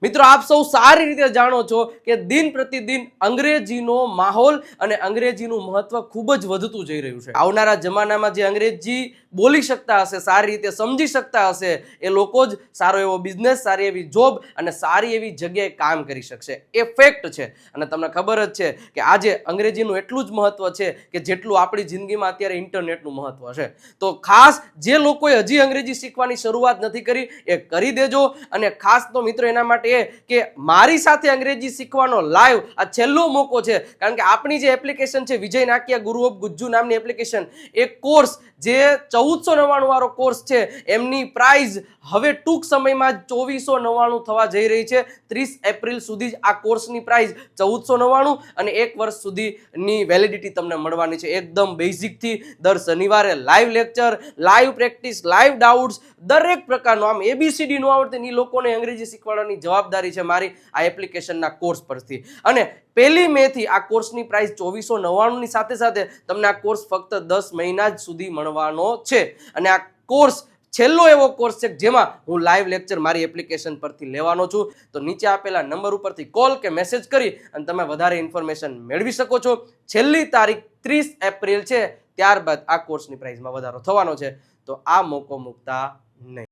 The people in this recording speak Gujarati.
મિત્રો, આપ સૌ સારી રીતે જાણો છો કે દિન પ્રતિદિન અંગ્રેજીનો માહોલ અને અંગ્રેજીનું મહત્વ ખૂબ જ વધતું જઈ રહ્યું છે. આવનારા જમાનામાં જે અંગ્રેજી બોલી શકતા હશે, સારી રીતે સમજી શકતા હશે, એ લોકો જ સારો એવો બિઝનેસ, સારી એવી જોબ અને સારી એવી જગ્યાએ કામ કરી શકશે. એ ફેક્ટ છે. અને તમને ખબર જ છે કે આજે અંગ્રેજીનું એટલું જ મહત્વ છે કે જેટલું આપણી જિંદગીમાં અત્યારે ઇન્ટરનેટનું મહત્વ છે. તો ખાસ જે લોકોએ હજી અંગ્રેજી શીખવાની શરૂઆત નથી કરી એ કરી દેજો. અને ખાસ તો મિત્રો એના માટે કે મારી સાથે અંગ્રેજી શીખવાનો લાઈવ આ છેલ્લો મોકો છે. કારણ કે આપણી જે એપ્લિકેશન છે વિજય નાકિયા ગુરુ ઓફ ગુજ્જુ નામની એપ્લિકેશન, એક કોર્સ જે 1499 વાળો કોર્સ છે, એમની પ્રાઇઝ હવે ટૂંક સમયમાં 2499 થવા જઈ રહી છે. 30 એપ્રિલ સુધી જ આ કોર્સની પ્રાઇઝ 1499 અને 1 વર્ષ સુધીની વેલિડિટી તમને મળવાની છે. એકદમ બેઝિકથી દર શનિવારે live lecture, live practice, live doubts, દરેક પ્રકારનો આમ એબીસીડી નો આવડે એ લોકોને અંગ્રેજી શીખવાડવાની જવાબદારી છે મારી આ એપ્લિકેશનના કોર્સ પરથી. અને 1 મે થી આ કોર્સની પ્રાઇસ 2499 ની સાથે સાથે તમને આ કોર્સ ફક્ત 10 મહિના જ સુધી મળવાનો છે. અને આ કોર્સ છેલ્લો એવો કોર્સ છે જેમાં હું લાઈવ લેક્ચર મારી એપ્લિકેશન પરથી લેવાનો છું. તો નીચે આપેલા નંબર ઉપરથી કોલ કે મેસેજ કરી અને તમે વધારે ઇન્ફોર્મેશન મેળવી શકો છો. છેલ્લી તારીખ 30 એપ્રિલ છે, ત્યારબાદ આ કોર્સની પ્રાઇસમાં વધારો થવાનો છે. તો આ મોકો મૂકતા નહીં.